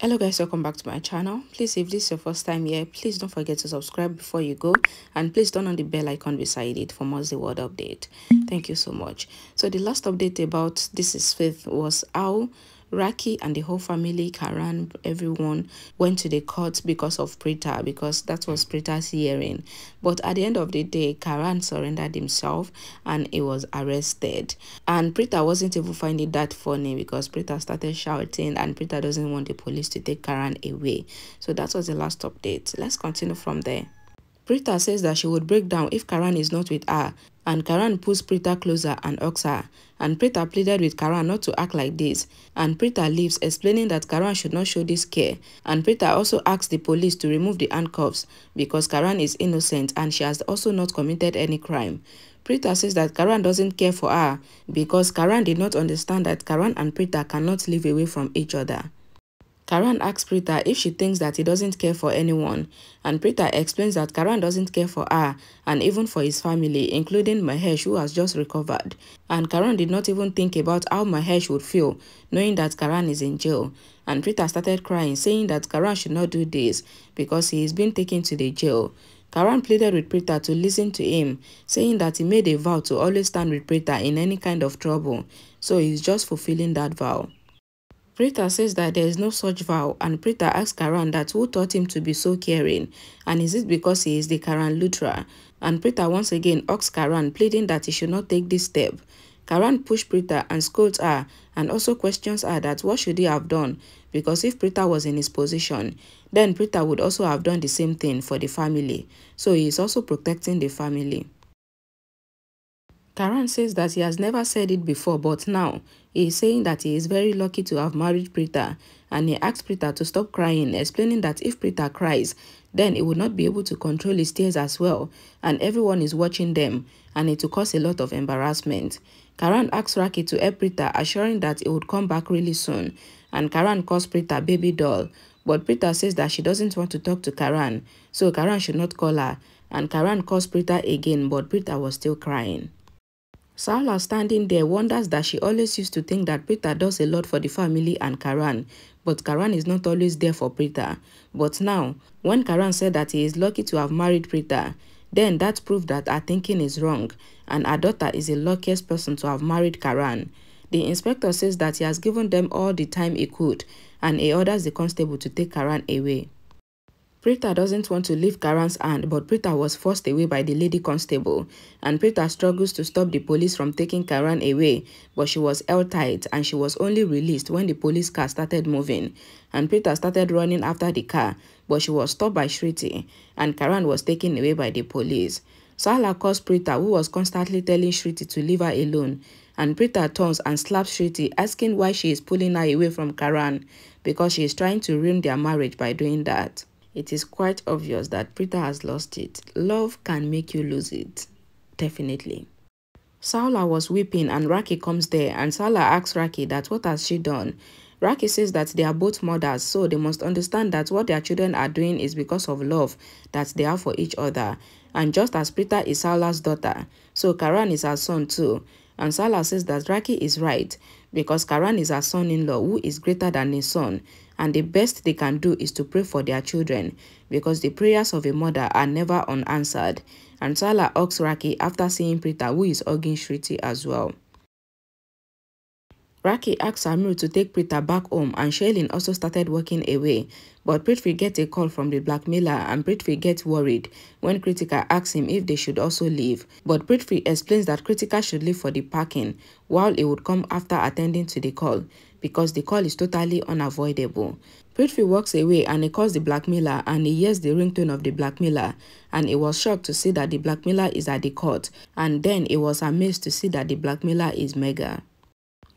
Hello guys, welcome back to my channel. Please, if this is your first time here, please don't forget to subscribe before you go, and please turn on the bell icon beside it for more the word update. Thank you so much. So the last update about This Is Faith was how Raki and the whole family, Karan, everyone went to the court because of Prita, because that was Prita's hearing. But at the end of the day, Karan surrendered himself and he was arrested. And Prita wasn't even finding that funny because Prita started shouting and Prita doesn't want the police to take Karan away. So that was the last update. Let's continue from there. Prita says that she would break down if Karan is not with her, and Karan pulls Prita closer and hugs her. And Prita pleaded with Karan not to act like this, and Prita leaves, explaining that Karan should not show this care. And Prita also asks the police to remove the handcuffs because Karan is innocent and she has also not committed any crime. Prita says that Karan doesn't care for her because Karan did not understand that Karan and Prita cannot live away from each other. Karan asks Prita if she thinks that he doesn't care for anyone, and Prita explains that Karan doesn't care for her and even for his family, including Mahesh, who has just recovered. And Karan did not even think about how Mahesh would feel knowing that Karan is in jail. And Prita started crying, saying that Karan should not do this because he is being taken to the jail. Karan pleaded with Prita to listen to him, saying that he made a vow to always stand with Prita in any kind of trouble, so he's just fulfilling that vow. Prita says that there is no such vow, and Prita asks Karan that who taught him to be so caring, and is it because he is the Karan Lutra? And Prita once again asks Karan, pleading that he should not take this step. Karan pushed Prita and scolds her, and also questions her that what should he have done, because if Prita was in his position, then Prita would also have done the same thing for the family, so he is also protecting the family. Karan says that he has never said it before, but now he is saying that he is very lucky to have married Prita, and he asked Prita to stop crying, explaining that if Prita cries, then he would not be able to control his tears as well, and everyone is watching them, and it will cause a lot of embarrassment. Karan asks Raki to help Prita, assuring that he would come back really soon, and Karan calls Prita baby doll, but Prita says that she doesn't want to talk to Karan, so Karan should not call her, and Karan calls Prita again, but Prita was still crying. Saula, standing there, wonders that she always used to think that Prita does a lot for the family and Karan, but Karan is not always there for Prita. But now, when Karan said that he is lucky to have married Prita, then that proved that her thinking is wrong, and her daughter is the luckiest person to have married Karan. The inspector says that he has given them all the time he could, and he orders the constable to take Karan away. Prita doesn't want to leave Karan's hand, but Prita was forced away by the lady constable, and Prita struggles to stop the police from taking Karan away, but she was held tight and she was only released when the police car started moving, and Prita started running after the car, but she was stopped by Shruti, and Karan was taken away by the police. Sala calls Prita, who was constantly telling Shruti to leave her alone, and Prita turns and slaps Shruti, asking why she is pulling her away from Karan, because she is trying to ruin their marriage by doing that. It is quite obvious that Prita has lost it. Love can make you lose it. Definitely. Saula was weeping and Raki comes there, and Saula asks Raki that what has she done. Raki says that they are both mothers, so they must understand that what their children are doing is because of love that they have for each other. And just as Prita is Saula's daughter, so Karan is her son too. And Saula says that Raki is right because Karan is her son-in-law who is greater than his son, and the best they can do is to pray for their children because the prayers of a mother are never unanswered. And Saula asks Raki after seeing Prita, who is hugging Shruti as well. Raki asks Amir to take Prita back home, and Sherlyn also started walking away. But Prithvi gets a call from the Blackmailer, and Prithvi gets worried when Kritika asks him if they should also leave. But Prithvi explains that Kritika should leave for the parking, while he would come after attending to the call, because the call is totally unavoidable. Prithvi walks away and he calls the Blackmailer, and he hears the ringtone of the Blackmailer, and he was shocked to see that the Blackmailer is at the court, and then he was amazed to see that the Blackmailer is Megha.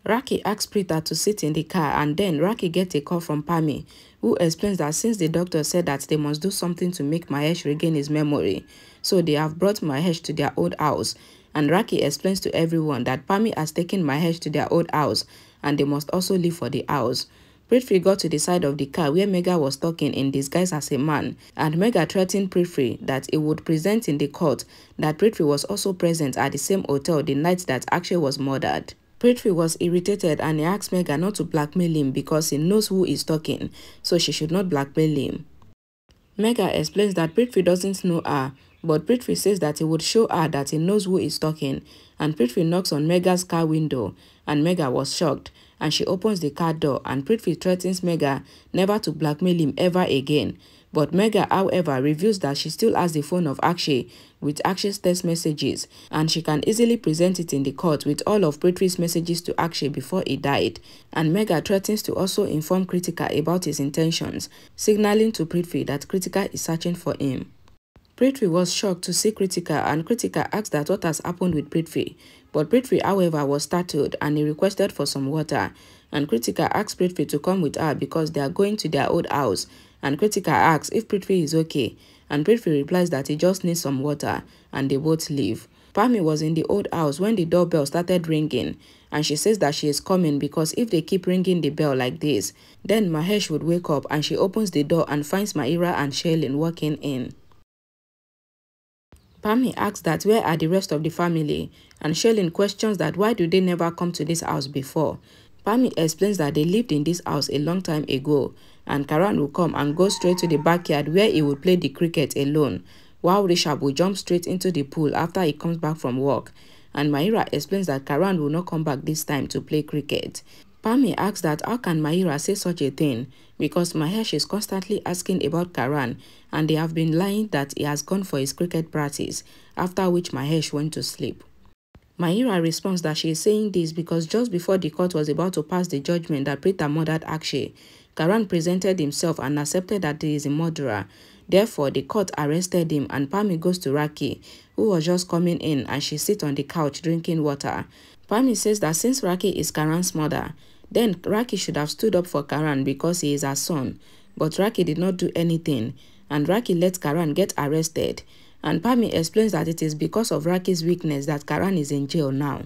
Raki asks Prita to sit in the car, and then Raki gets a call from Pami, who explains that since the doctor said that they must do something to make Mahesh regain his memory, so they have brought Mahesh to their old house. And Raki explains to everyone that Pami has taken Mahesh to their old house, and they must also leave for the house. Prithvi got to the side of the car where Megha was talking in disguise as a man, and Megha threatened Prithvi that he would present in the court that Prithvi was also present at the same hotel the night that Akshay was murdered. Prithvi was irritated and he asked Megha not to blackmail him because he knows who is talking, so she should not blackmail him. Megha explains that Prithvi doesn't know her, but Prithvi says that he would show her that he knows who is talking, and Prithvi knocks on Megha's car window, and Megha was shocked, and she opens the car door, and Prithvi threatens Megha never to blackmail him ever again. But Megha, however, reveals that she still has the phone of Akshay with Akshay's text messages, and she can easily present it in the court with all of Prithvi's messages to Akshay before he died. And Megha threatens to also inform Kritika about his intentions, signaling to Prithvi that Kritika is searching for him. Prithvi was shocked to see Kritika, and Kritika asked that what has happened with Prithvi. But Prithvi, however, was startled and he requested for some water. And Kritika asked Prithvi to come with her because they are going to their old house. And Kritika asks if Prithvi is okay. And Prithvi replies that he just needs some water, and they both leave. Pami was in the old house when the doorbell started ringing, and she says that she is coming because if they keep ringing the bell like this, then Mahesh would wake up, and she opens the door and finds Mahira and Sherlyn walking in. Pami asks that where are the rest of the family, and Sherlyn questions that why do they never come to this house before. Pami explains that they lived in this house a long time ago, and Karan will come and go straight to the backyard where he will play the cricket alone, while Rishabh will jump straight into the pool after he comes back from work. And Mahira explains that Karan will not come back this time to play cricket. Pami asks that how can Mahira say such a thing, because Mahesh is constantly asking about Karan, and they have been lying that he has gone for his cricket practice, after which Mahesh went to sleep. Mahira responds that she is saying this because just before the court was about to pass the judgment that Prita murdered Akshay, Karan presented himself and accepted that he is a murderer. Therefore, the court arrested him, and Pami goes to Raki, who was just coming in, and she sits on the couch drinking water. Pami says that since Raki is Karan's mother, then Raki should have stood up for Karan because he is her son. But Raki did not do anything, and Raki let Karan get arrested. And Pami explains that it is because of Raki's weakness that Karan is in jail now.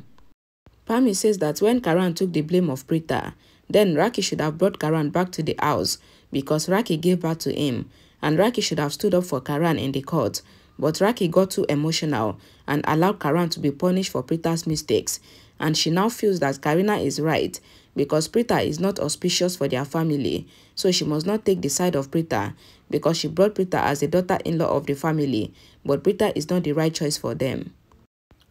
Pami says that when Karan took the blame of Prita, then Raki should have brought Karan back to the house because Raki gave birth to him, and Raki should have stood up for Karan in the court. But Raki got too emotional and allowed Karan to be punished for Prita's mistakes, and she now feels that Karina is right because Prita is not auspicious for their family, so she must not take the side of Prita because she brought Prita as the daughter-in-law of the family, but Prita is not the right choice for them.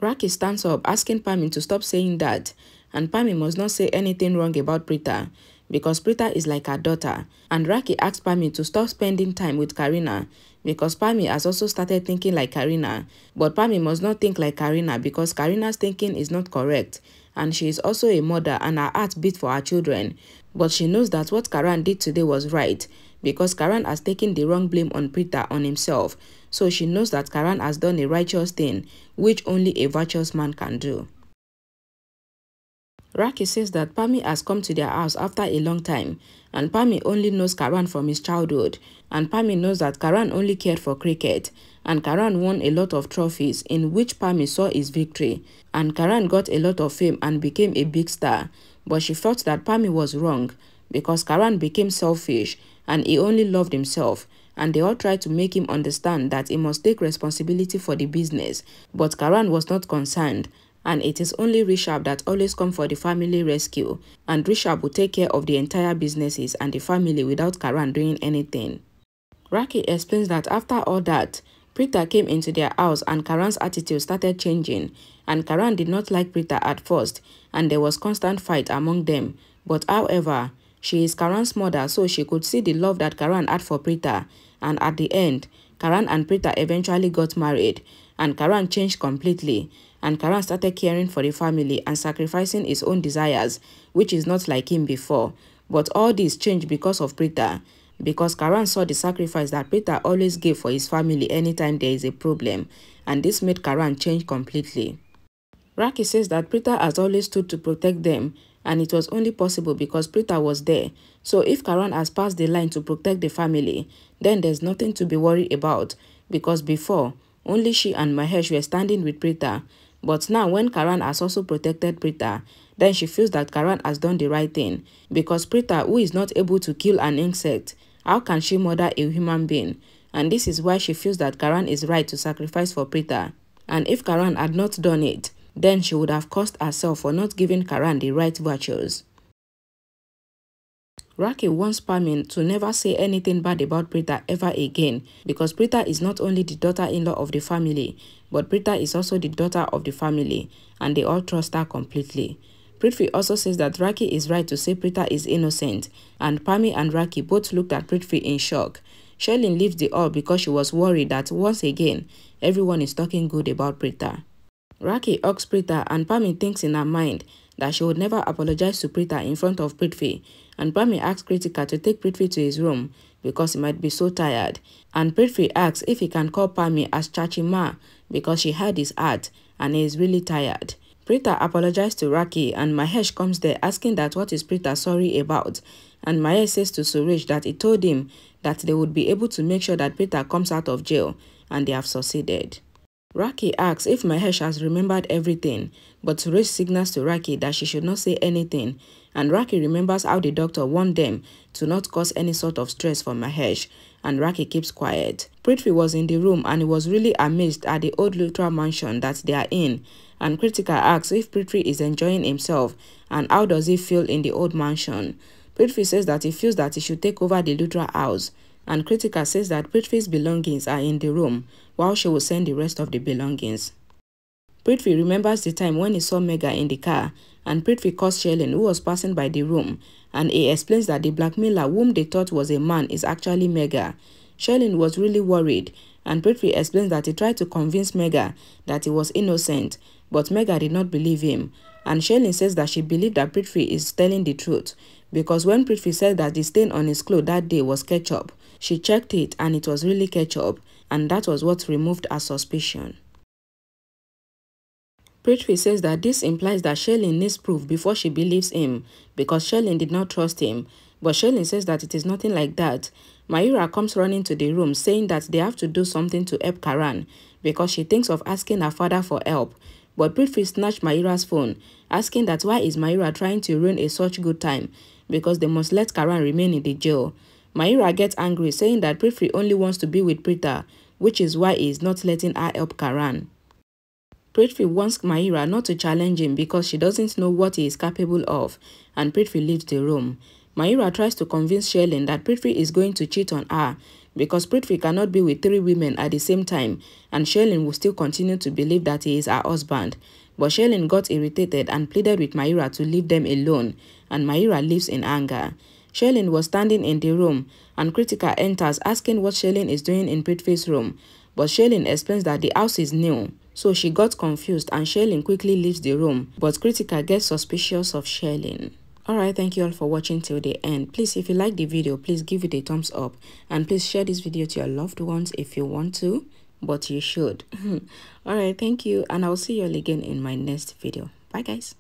Raki stands up asking Pami to stop saying that, and Pami must not say anything wrong about Prita because Prita is like her daughter, and Raki asks Pami to stop spending time with Karina because Pami has also started thinking like Karina, but Pami must not think like Karina because Karina's thinking is not correct, and she is also a mother and her heart beats for her children, but she knows that what Karan did today was right because Karan has taken the wrong blame on Prita on himself, so she knows that Karan has done a righteous thing, which only a virtuous man can do. Raki says that Pami has come to their house after a long time, and Pami only knows Karan from his childhood, and Pami knows that Karan only cared for cricket, and Karan won a lot of trophies in which Pami saw his victory, and Karan got a lot of fame and became a big star, but she felt that Pami was wrong because Karan became selfish and he only loved himself, and they all tried to make him understand that he must take responsibility for the business, but Karan was not concerned, and it is only Rishabh that always comes for the family rescue, and Rishabh will take care of the entire businesses and the family without Karan doing anything. Raki explains that after all that, Prita came into their house and Karan's attitude started changing, and Karan did not like Prita at first, and there was constant fight among them, but however, she is Karan's mother, so she could see the love that Karan had for Prita, and at the end, Karan and Prita eventually got married, and Karan changed completely, and Karan started caring for the family and sacrificing his own desires, which is not like him before. But all this changed because of Prita, because Karan saw the sacrifice that Prita always gave for his family anytime there is a problem, and this made Karan change completely. Raki says that Prita has always stood to protect them, and it was only possible because Prita was there. So if Karan has passed the line to protect the family, then there's nothing to be worried about, because before, only she and Mahesh were standing with Prita. But now when Karan has also protected Prita, then she feels that Karan has done the right thing, because Prita, who is not able to kill an insect, how can she murder a human being? And this is why she feels that Karan is right to sacrifice for Prita. And if Karan had not done it, then she would have cursed herself for not giving Karan the right virtues. Raki wants Pami to never say anything bad about Pritha ever again, because Pritha is not only the daughter-in-law of the family, but Pritha is also the daughter of the family, and they all trust her completely. Prithvi also says that Raki is right to say Pritha is innocent, and Pami and Raki both looked at Prithvi in shock. Sherlyn leaves the hall because she was worried that once again, everyone is talking good about Pritha. Raki asks Pritha, and Pami thinks in her mind that she would never apologize to Pritha in front of Prithvi, and Pami asks Kritika to take Prithvi to his room because he might be so tired, and Prithvi asks if he can call Pami as Chachima because she had his heart and he is really tired. Pritha apologized to Raki, and Mahesh comes there asking that what is Pritha sorry about, and Mahesh says to Suresh that he told him that they would be able to make sure that Pritha comes out of jail, and they have succeeded. Raki asks if Mahesh has remembered everything, but Suresh signals to Raki that she should not say anything, and Raki remembers how the doctor warned them to not cause any sort of stress for Mahesh, and Raki keeps quiet. Prithvi was in the room and he was really amazed at the old Luthra mansion that they are in, and Kritika asks if Prithvi is enjoying himself and how does he feel in the old mansion. Prithvi says that he feels that he should take over the Luthra house, and Kritika says that Prithvi's belongings are in the room, while she will send the rest of the belongings. Prithvi remembers the time when he saw Megha in the car, and Prithvi calls Sherlyn, who was passing by the room, and he explains that the blackmailer whom they thought was a man is actually Megha. Sherlyn was really worried, and Prithvi explains that he tried to convince Megha that he was innocent, but Megha did not believe him, and Sherlyn says that she believed that Prithvi is telling the truth, because when Prithvi said that the stain on his clothes that day was ketchup, she checked it and it was really ketchup, and that was what removed her suspicion. Prithvi says that this implies that Sherlyn needs proof before she believes him, because Sherlyn did not trust him, but Sherlyn says that it is nothing like that. Mahira comes running to the room saying that they have to do something to help Karan, because she thinks of asking her father for help, but Prithvi snatched Mahira's phone, asking that why is Mahira trying to ruin a such good time, because they must let Karan remain in the jail. Mahira gets angry, saying that Prithvi only wants to be with Pritha, which is why he is not letting her help Karan. Prithvi wants Mahira not to challenge him because she doesn't know what he is capable of, and Prithvi leaves the room. Mahira tries to convince Sherlyn that Prithvi is going to cheat on her, because Prithvi cannot be with 3 women at the same time, and Sherlyn will still continue to believe that he is her husband. But Sherlyn got irritated and pleaded with Mahira to leave them alone, and Mahira leaves in anger. Sherlyn was standing in the room, and Kritika enters asking what Sherlyn is doing in Prithvi's room, but Sherlyn explains that the house is new. So she got confused and Sherlyn quickly leaves the room, but Kritika gets suspicious of Sherlyn. Alright, thank you all for watching till the end. Please, if you like the video, please give it a thumbs up, and please share this video to your loved ones if you want to, but you should. Alright, thank you, and I'll see you all again in my next video. Bye guys.